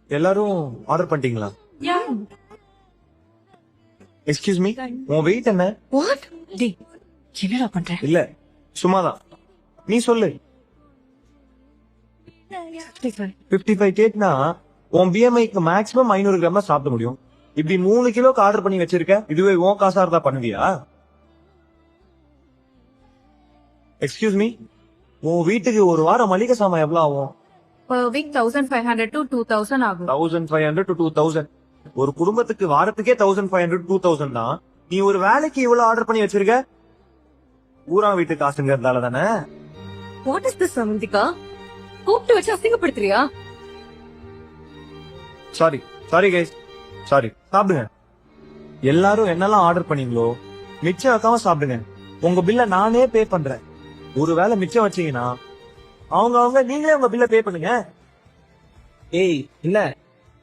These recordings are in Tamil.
எல்லாரும் ஆர்டர் பண்ணிட்டீங்களா? எக்ஸ்கியூஸ் மீ, உன் வெயிட் என்ன? வாட் டேய் என்னடா பண்ற? இல்ல சும்மாதான், நீ சொல்லு. 55 கேட்னா உன் பிஎம்ஐக்கு மேக்ஸிமம் 500 கிராம் தான் சாப்பிட முடியும். இப்படி 3 கிலோக்கு ஆர்டர் பண்ணி வச்சிருக்க, இதுவே உன் காசா இருந்தா பண்ணுவியா? எக்ஸ்கியூஸ் மீ, உன் வீட்டுக்கு ஒரு வாரம் மளிகை சாமான் எவ்வளவு ஆகும்? per week 1500 to 2000 ஆகும். 1500 to 2000. ஒரு குடும்பத்துக்கு வாரத்துக்கே 1500 to 2000 தான். நீ ஒரு வேலைக்கு இவ்வளவு ஆர்டர் பண்ணி வச்சிருக்க? ஊரா வீட்டு காசுங்கிறதால தானே? What is this சமந்திகா? கூப்பிட்டு வச்சு அசிங்கப்படுத்துறியா? Sorry sorry guys, sorry. சாப்பிடுங்க. எல்லாரும் என்னெல்லாம் ஆர்டர் பண்ணீங்களோ மிச்சம் வைக்காம சாப்பிடுங்க. உங்க பில்ல நானே பே பண்றேன். ஒருவேளை மிச்சம் வச்சீங்கன்னா அவங்க நீங்களே உங்க பில்ல பே பண்ணுங்க. ஏய் இல்ல,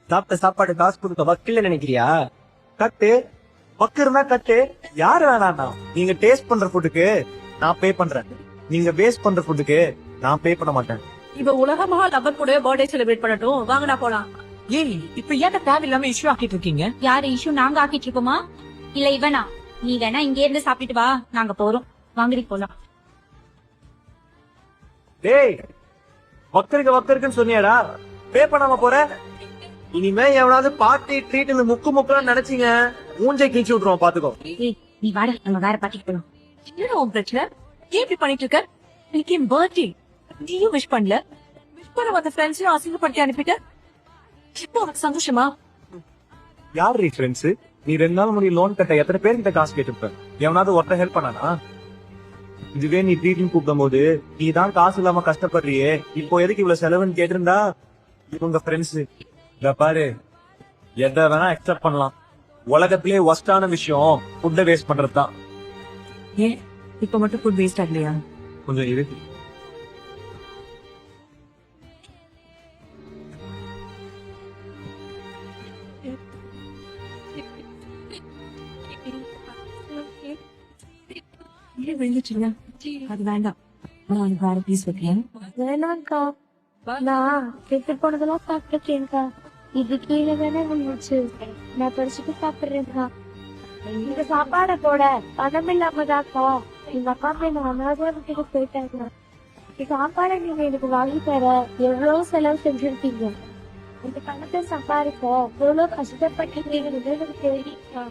சாப்பிட்ட சாப்பாடு காசு கொடுக்க வக்கில்ல நினைக்கிறியா? கட்டு பக்கு இருந்தா கட்டு, யாரு வேணாண்ணா. நீங்க டேஸ்ட் பண்ற ஃபுட்டுக்கு நான் பே பண்றேன், நீங்க வேஸ்ட் பண்ற ஃபுட்டுக்கு நான் பே பண்ண மாட்டேன். இவ உலக மகா லவர் கூட பர்த்டே செலிப்ரேட் பண்ணட்டும், வாங்கடா போலாம். ஏய் இப்ப ஏன் தேவையில்லாம இஷ்யூ ஆக்கிட்டு இருக்கீங்க? யாரு இஷ்யூ நாங்க ஆக்கிட்டு இருக்கோமா? இல்ல இவனா? நீ வேணா இங்க இருந்து சாப்பிட்டு வா, நாங்க போறோம். வாங்கடி போலாம். டேய் வக்கருக்குன்னு சொன்னியாடா, பே பண்ணாம போற? இனிமே எவனாவது பார்ட்டி ட்ரீட்னு முக்குலாம் நினைச்சீங்க, மூஞ்சை கீழ்ச்சி விட்டுருவோம், பாத்துக்கோ. ஏய் நீ வாடா, நம்ம வேற பாட்டிக்கு போலாம். என்னடா உன் பிரச்சனை? ஏன் இப்படி பண்ணிட்டு இருக்க? இன்னைக்கு என் பர்த்டே, நீயும் விஷ் பண்ணல. விஷ் பண்ண வந்த ஃப்ரெண்ட்ஸையும் அசிங்கப்படுத்தி அனுப்பிட்ட. இப்போ உனக்கு சந்தோஷமா? யார் ரீ ஃப்ரெண்ட்ஸ்? நீ 2 நாள் முன்னாடி லோன் கட்ட எத்தனை பேர்கிட்ட காசு கேட்டுப்ப? எவனாவது ஒருத்தன் ஹெல்ப் பண்ணானா? இதுவே நீ ட்ரீட்னு கூப்பிடும் போது நீ தான் காசு இல்லாம கஷ்டப்படுறியே, இப்போ எதுக்கு இவ்வளவு செலவுன்னு கேட்டிருந்தா இவங்க ஃப்ரெண்ட்ஸ். இத பாரு, எதை வேணா அக்செப்ட் பண்ணலாம். உலகத்திலே ஒஸ்டான விஷயம் ஃபுட்டை வேஸ்ட் பண்றதுதான். ஏன் இப்ப மட்டும் ஃபுட் வேஸ்ட் ஆகலையா? கொஞ்சம் இருக்கு. ஏன் விழுந்துச்சுங்க? அது வேண்டாம், நான் வேற பீஸ் வைக்கிறேன். வேணாம்க்கா, நான் கெட்டு போனதெல்லாம் சாப்பிட்டுருக்கேன்க்கா. இது கீழே வேணா விழுந்துச்சு, நான் படிச்சுட்டு சாப்பிடுறேன்க்கா. இந்த சாப்பாடை போட பணம் இல்லாமதாக்கா எங்க அக்கா என்ன அனாதாரத்துக்கு போயிட்டாங்க. இந்த சாப்பாடை நீங்க எனக்கு வாங்கி தர எவ்வளவு செலவு செஞ்சிருக்கீங்க. இந்த பணத்தை சம்பாதிக்க எவ்வளவு கஷ்டப்பட்டீங்க எனக்கு தெரியும்க்கா.